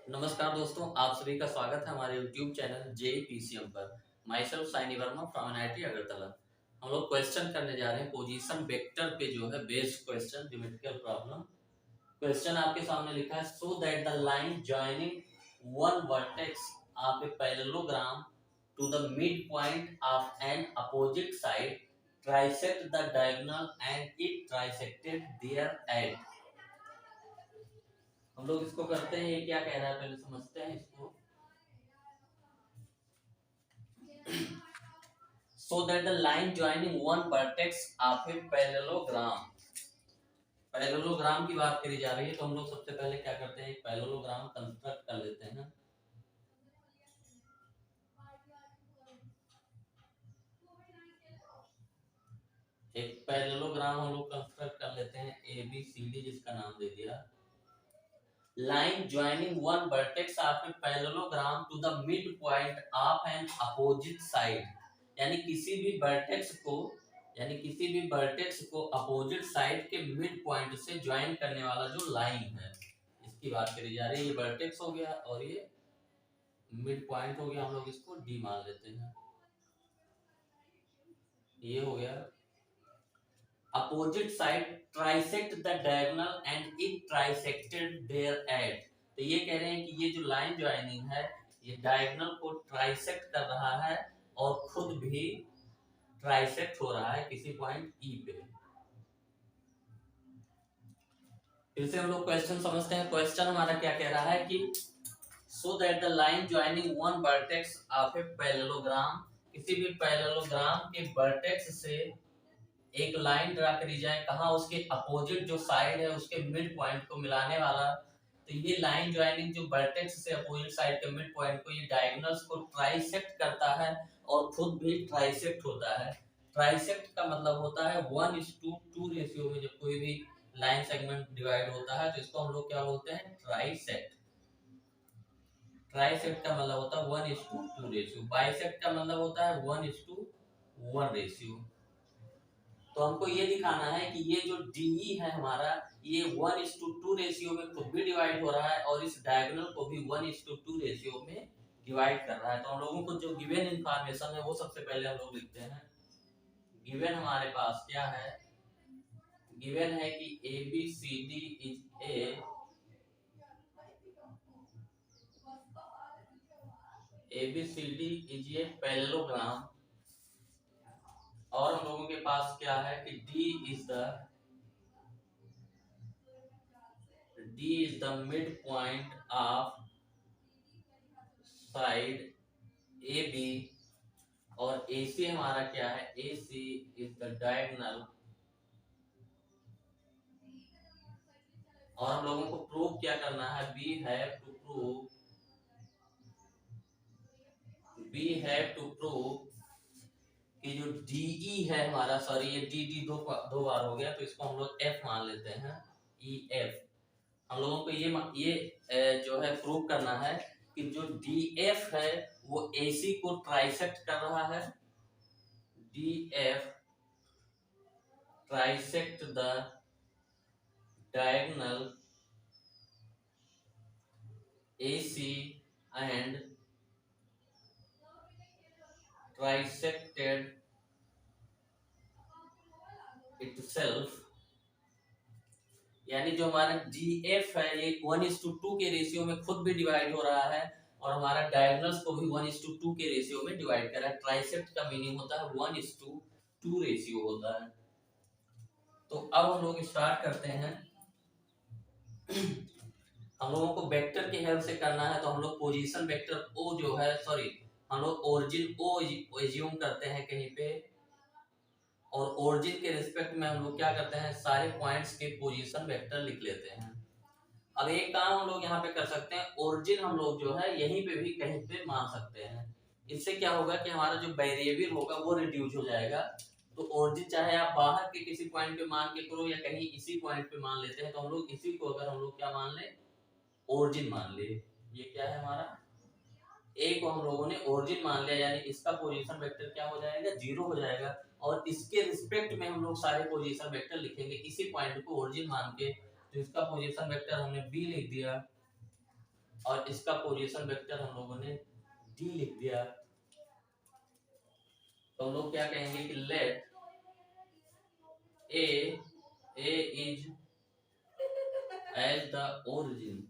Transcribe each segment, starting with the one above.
नमस्कार दोस्तों, आप सभी का स्वागत है हमारे YouTube चैनल JPCM पर। Myself Saini Verma from NIT Agartala. हम लोग क्वेश्चन करने जा रहे हैं पोजीशन वेक्टर पे, जो है based question, geometrical problem. Question आपके सामने लिखा है, so that the line joining one vertex of a parallelogram to the mid point of an opposite side trisect the diagonal and it trisected there at. हम लोग इसको करते हैं, ये क्या कह रहा है पहले समझते हैं इसको। So that the line joining one vertex of a parallelogram, parallelogram की बात करी जा रही है, तो हम लोग सबसे पहले क्या करते हैं, एक पैरेललोग्राम कंस्ट्रक्ट कर लेते हैं। एक पैरेललोग्राम हम लोग कंस्ट्रक्ट कर लेते हैं ABCD, जिसका नाम दे दिया। Line joining one vertex of a parallelogram to the mid point of an opposite side, यानी किसी भी वर्टेक्स को अपोजिट साइड के मिड पॉइंट से ज्वाइन करने वाला जो लाइन है, इसकी बात करी जा रही है। ये वर्टेक्स हो गया और ये मिड पॉइंट हो गया, हम लोग इसको डी मान लेते हैं। ये हो गया। Opposite side trisect the diagonal and it trisected there at. तो ये कह रहे हैं कि ये जो लाइन ज्वाइनिंग है, ये डायगोनल को ट्राइसेक्ट कर रहा है और खुद भी ट्राइसेक्ट हो रहा है किसी पॉइंट ई पे। फिर से हम लोग क्वेश्चन समझते हैं। क्वेश्चन हमारा क्या कह रहा है कि सो that the line joining one vertex of a parallelogram, किसी भी पैरेललोग्राम के वर्टेक्स से एक लाइन ड्रा करी जाए, कहाँ, उसके अपोजिट जो साइड है उसके मिड पॉइंट को मिलाने वाला। तो ये लाइन ज्वाइनिंग जो वर्टेक्स से अपोजिट साइड के मिड पॉइंट को, ये डायगोनल्स को ट्राइसेक्ट करता है और खुद भी ट्राइसेक्ट होता है। ट्राइसेक्ट का मतलब होता है 1:2 रेशियो में जब कोई भी लाइन सेगमेंट डिवाइड होता है तो इसको हम लोग क्या बोलते हैं, ट्राइसेक्ट। ट्राइसेक्ट का मतलब होता है 1:2 रेशियो। बाइसेक्ट का मतलब होता है 1:1 रेशियो। तो हमको ये दिखाना है कि ये जो DE है हमारा, ये 1:2 रेशियो में खुद भी डिवाइड हो रहा है और इस डायगोनल को भी 1:2 रेशियो में डिवाइड कर रहा है। तो हम लोगों को जो गिवन इंफॉर्मेशन है वो सबसे पहले हम लोग लिखते हैं। गिवन हमारे पास क्या है, गिवन है कि ABCD इज ए पैरेललोग्राम, और हम लोगों के पास क्या है कि D is the mid point of side AB, और AC हमारा क्या है, AC इज द डायगोनल। और हम लोगों को प्रूव क्या करना है, वी हैव टू प्रूव कि जो DE है हमारा, सॉरी ये DD दो बार हो गया, तो इसको हम लोग F मान लेते हैं, EF। हम लोगों को ये जो है प्रूव करना है कि जो DF है वो AC को ट्राइसेक्ट कर रहा है। DF trisect the diagonal AC and trisected itself, यानी जो हमारा DF है ये 1:2 के रेशियो में खुद भी डिवाइड हो रहा है और हमारा डायगोनल्स को भी 1:2 के रेशियो में डिवाइड कर रहा है। ट्राइसेक्ट का मीनिंग होता है 1:2 रेशियो होता है। तो अब हम लोग स्टार्ट करते हैं। हम लोगों को वेक्टर की हेल्प से करना है, तो हम लोग पोजीशन वेक्टर O जो है, सॉरी हम लोग ओरिजिन O एज्यूम करते हैं कहीं पे, और ओरिजिन के रिस्पेक्ट में हम लोग क्या करते हैं, सारे पॉइंट्स के पोजीशन वेक्टर लिख लेते हैं। अब एक काम हम लोग यहाँ पे कर सकते हैं, ओरिजिन हम लोग जो है यहीं पे भी कहीं पे मान सकते हैं। इससे क्या होगा कि हमारा जो वेरिएबल होगा वो रिड्यूस हो जाएगा। तो ओरिजिन चाहे आप बाहर के किसी पॉइंट पे मान के करो या कहीं इसी पॉइंट पे मान लेते हैं, तो हम लोग इसी को अगर हम लोग क्या मान ले, ओरिजिन मान ले। ये क्या है हमारा, ए को हम लोगों ने ओरिजिन मान लिया, यानी इसका पोजीशन वेक्टर क्या हो जाएगा, 0 हो जाएगा। और इसके रिस्पेक्ट में हम लोग सारे पोजीशन वेक्टर लिखेंगे इसी पॉइंट को ओरिजिन मान के। तो इसका पोजीशन वेक्टर हमने बी लिख दिया। और इसका पोजीशन वेक्टर हम लोगों ने डी लिख दिया। तो हम लोग क्या कहेंगे कि let A is as the origin.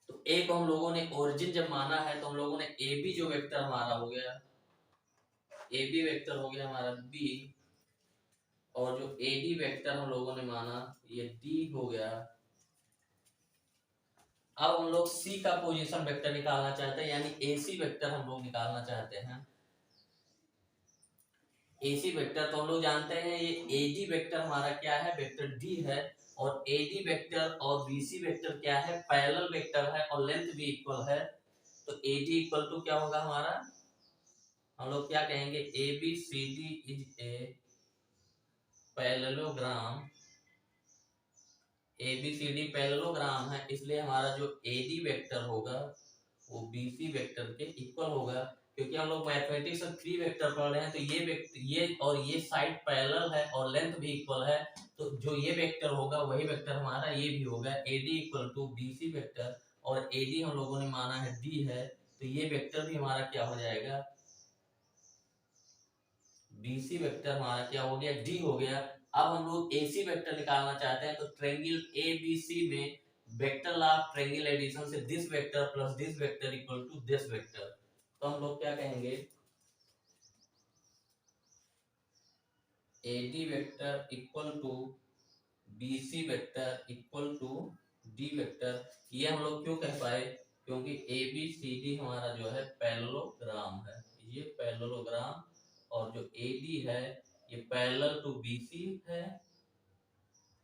तो ए को हम लोगों ने ओरिजिन जब माना है तो हम लोगों ने ए बी जो वेक्टर हमारा हो गया, ए बी वेक्टर हो गया हमारा बी, और जो ए डी वेक्टर हम लोगों ने माना ये डी हो गया। अब हम लोग सी का पोजीशन वेक्टर निकालना चाहते हैं, यानी ए सी वेक्टर हम लोग निकालना चाहते हैं। ए सी वेक्टर तो हम लोग जानते हैं ये ए डी वेक्टर हमारा क्या है, वेक्टर डी है, और ए डी वेक्टर और बी सी वेक्टर क्या है, पैरेलल वेक्टर है और लेंथ भी इक्वल है। तो ए डी इक्वल टू क्या होगा हमारा, हम लोग क्या कहेंगे, A B C D is a parallelogram. A B C D parallelogram है, इसलिए हमारा जो ए डी वेक्टर होगा वो बी सी वेक्टर के इक्वल होगा। क्योंकि हम लोग मैथमेटिक्स में 3 वेक्टर पढ़ रहे हैं, तो ये वेक्टर ये और ये साइड पैरेलल है और लेंथ भी इक्वल है, तो जो ये वेक्टर होगा वही वेक्टर हमारा ये भी होगा, A D equal to B C vector. और ए डी हम लोगों ने माना है डी है, तो ये वेक्टर भी हमारा क्या हो जाएगा, बी सी वेक्टर हमारा क्या हो गया, डी हो गया। अब हम लोग ए सी वेक्टर निकालना चाहते हैं, तो ट्रायंगल ए बी सी में vector law of triangle addition से this vector plus this vector equal to this vector. तो हम लोग क्या कहेंगे, A D vector equal to B C vector equal to D vector. ये हम लोग क्यों कह पाए, क्योंकि ए बी सी डी हमारा जो है पैरेललोग्राम है, ये पैरेललोग्राम, और जो ए डी है ये पैरेलल टू बी सी है,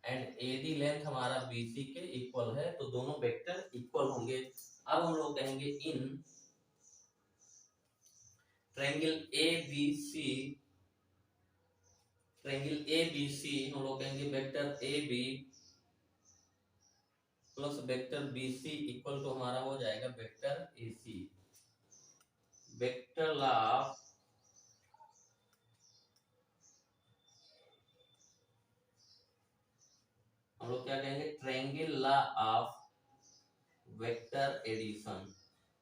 एंड ए डी लेंथ हमारा बी सी के इक्वल है, तो दोनों वेक्टर इक्वल होंगे। अब हम लोग कहेंगे in triangle A B C, triangle A B C हम लोग कहेंगे vector A B plus vector B C equal to हमारा हो जाएगा vector A C. Vector law हम लोग क्या कहेंगे, triangle law of vector addition.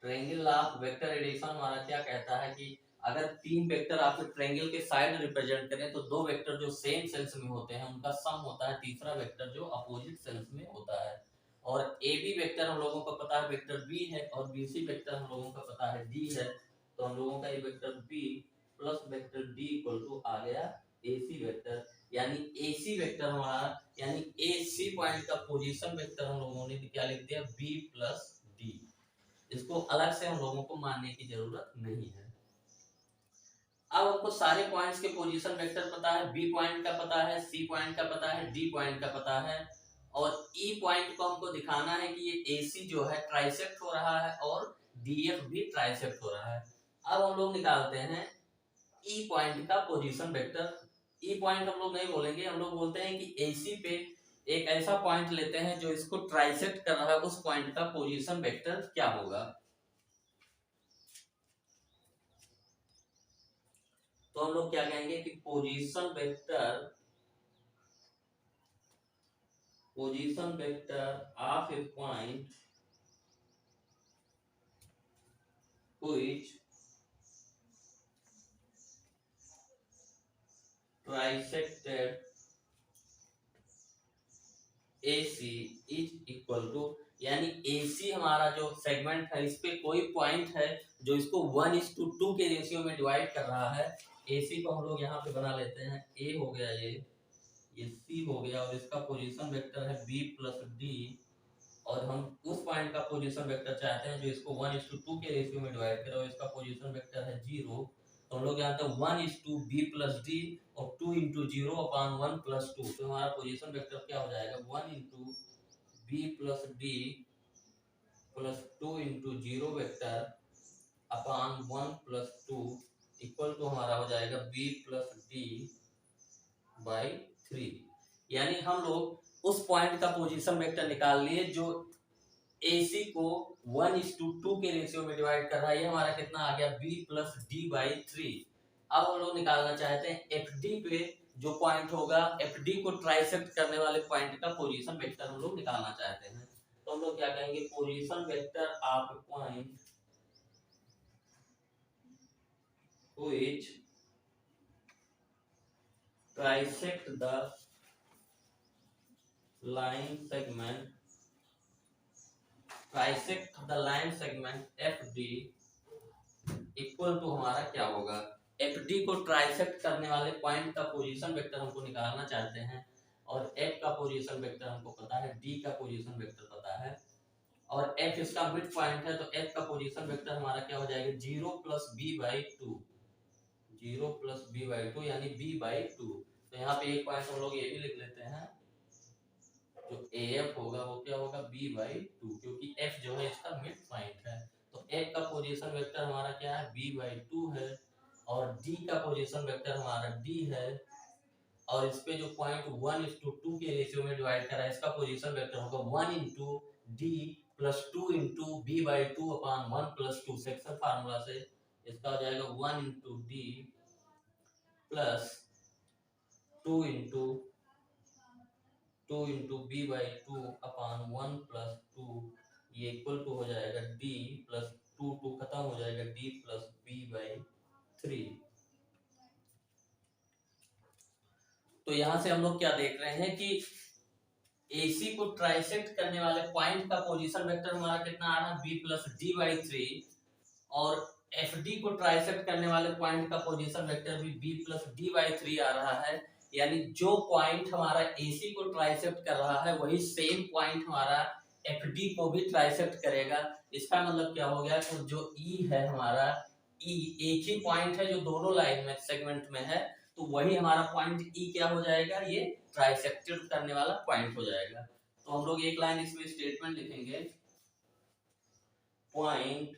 Triangle law of vector addition हमारा क्या कहता है कि अगर 3 वेक्टर आपके ट्रायंगल के साइड रिप्रेजेंट करें तो 2 वेक्टर जो सेम सेंस में होते हैं उनका सम होता है तीसरा वेक्टर जो अपोजिट सेंस में होता है। और ए बी वेक्टर हम लोगों को पता है वेक्टर बी है, और बी सी वेक्टर हम लोगों को पता है डी है, तो हम लोगों का ये vector B plus vector D equal to आ गया ए सी वेक्टर। यानी ए सी वेक्टर हमारा, यानी ए सी पॉइंट का पोजीशन वेक्टर हम लोगों ने क्या लिख दिया, बी प्लस डी। इसको अलग से हम लोगों को मानने की जरूरत नहीं है। अब हमको सारे पॉइंट्स के पोजीशन वेक्टर पता है, बी पॉइंट का पता है, सी पॉइंट का पता है, डी पॉइंट का पता है, और ई पॉइंट को हमको दिखाना है कि ये AC जो है ट्राइसेक्ट हो रहा है और DF भी ट्राइसेक्ट हो रहा है। अब हम लोग निकालते हैं ई पॉइंट का पोजीशन वेक्टर। ई पॉइंट हम लोग नहीं बोलेंगे, हम लोग बोलते हैं कि AC पे एक ऐसा पॉइंट लेते हैं जो इसको ट्राइसेक्ट कर रहा है, उस पॉइंट का पोजीशन वेक्टर क्या होगा। तो हम लोग क्या कहेंगे कि position vector of A point which trisected AC is equal to, यानी AC हमारा जो सेगमेंट है इस पे कोई पॉइंट है जो इसको 1:2 के रेशियो में डिवाइड कर रहा है। AC को हम लोग यहाँ पे बना लेते हैं, A हो गया ये C हो गया, और इसका पोजीशन वेक्टर है B प्लस D, और हम उस पॉइंट का पोजीशन वेक्टर चाहते हैं जो इसको 1:2 के रेशियो में डिवाइड करे, और इसका पोजीशन वेक्टर है 0। तो हम लोग जानते हैं 1:b प्लस डी और 2:0/1 प्लस 2, तो हमारा पोजीशन वेक्टर क्या हो जाएगा, 1:b plus D plus 2:0 vector upon 1 plus 2 equal to हमारा हो जाएगा b प्लस डी बाई 3। यानी हम लोग उस पॉइंट का पोजीशन वेक्टर निकाल लिए जो AC को 1:2 के रेशियो में डिवाइड कर रहा है, ये हमारा कितना आ गया, b प्लस डी बाई 3। अब हम लोग निकालना चाहते हैं FD पे जो पॉइंट होगा, FD को ट्राइसेक्ट करने वाले पॉइंट का पोजीशन वेक्टर हम लोग निकालना चाहते हैं। तो हम लोग क्या कहेंगे, position vector of point which trisect the line segment F D equal to हमारा क्या होगा, एफ डी को ट्राइसेक्ट करने वाले पॉइंट का पोजीशन वेक्टर हमको निकालना चाहते हैं, और एफ का पोजीशन वेक्टर हमको पता है, डी का पोजीशन वेक्टर पता है, और एफ इसका मिड पॉइंट है, तो एफ का पोजीशन वेक्टर हमारा क्या हो जाएगा, 0+b/2, 0+b/2 यानी b/2। तो यहाँ पे एक पॉइंट हम लोग ये भी लिख लेते हैं, जो AF होगा वो क्या होगा, b/2, क्योंकि f जो है इसका मिड पॉइंट है। तो f का पोजीशन वेक्टर हमारा क्या है, b/2 है, और d का पोजीशन वेक्टर हमारा d है, और इस पे जो पॉइंट 1:2 के रेशियो में डिवाइड करा है, इसका पोजीशन वेक्टर होगा 1:d + 2:b/2/1+2, सेक्शन फार्मूला से इसका हो जाएगा 1:d + 2b/2/1+2, ये इक्वल टू हो जाएगा d + 2 खत्म हो जाएगा, d + b/3। तो यहां से हम लोग क्या देख रहे हैं कि AC को ट्राइसेक्ट करने वाले पॉइंट का पोजीशन वेक्टर हमारा कितना आ रहा है, b + d/3, और FD को ट्राइसेक्ट करने वाले पॉइंट का पोजीशन वेक्टर भी b + d/3 आ रहा है। यानी जो पॉइंट हमारा AC को ट्राइसेक्ट कर रहा है वही सेम पॉइंट हमारा FD को भी ट्राइसेक्ट करेगा। इसका मतलब क्या हो गया, तो जो E है हमारा, E एक ही पॉइंट है जो दोनों लाइन में सेगमेंट में है, तो वही हमारा पॉइंट E क्या हो जाएगा, ये ट्राइसेक्टेड करने वाला पॉइंट हो जाएगा। तो हम लोग एक लाइन इसमें स्टेटमेंट लिखेंगे, point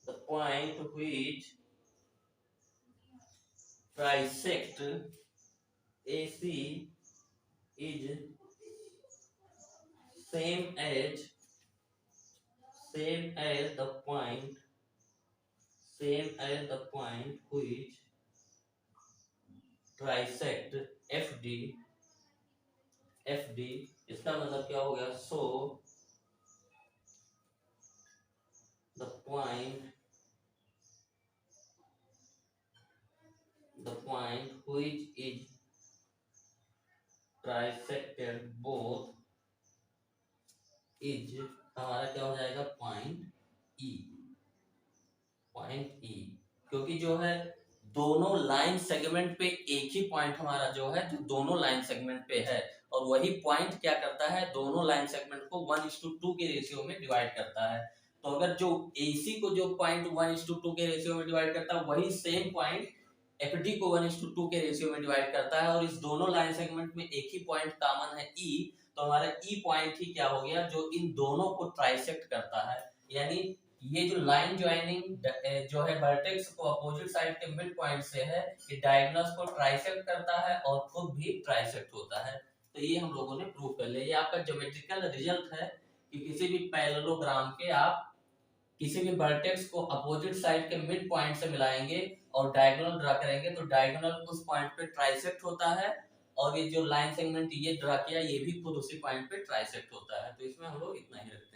the point which trisect AC is same as the point which trisect FD इसका मतलब क्या हो गया, so the point which is trisected both is हमारा क्या हो जाएगा, पॉइंट E, क्योंकि जो है दोनों लाइन सेगमेंट पे एक ही पॉइंट हमारा जो है, जो दोनों लाइन सेगमेंट पे है, और वही पॉइंट क्या करता है, दोनों लाइन सेगमेंट को 1:2 के रेशियो में डिवाइड करता है। तो अगर जो AC को जो पॉइंट 1:2 के रेशियो में डिवाइड करता है, वही सेम पॉइंट FD को 1:2 के रेशियो में डिवाइड करता है, और इस दोनों लाइन सेगमेंट में एक ही पॉइंट कॉमन है E, तो हमारा E पॉइंट ही क्या हो गया, जो इन दोनों को ट्राइसेक्ट करता है। यानी ये जो लाइन ज्वाइनिंग जो है वर्टेक्स को अपोजिट साइड के मिड पॉइंट से है, ये डायगोनल्स को ट्राइसेक्ट करता है और खुद भी ट्राइसेक्ट होता है। तो ये हम लोगों ने प्रूव कर लिया। ये आपका ज्योमेट्रिकल रिजल्ट है कि किसी भी पैरेललोग्राम के आप किसी भी वर्टेक्स को अपोजिट साइड के मिड पॉइंट से मिलाएंगे और डायगोनल ड्रा करेंगे, तो डायगोनल उस पॉइंट पे ट्राइसेक्ट होता है, और ये जो लाइन सेगमेंट ये ड्रा किया ये भी खुद उसी पॉइंट पे ट्राइसेक्ट होता है। तो इसमें हम लोग इतना ही रखते हैं।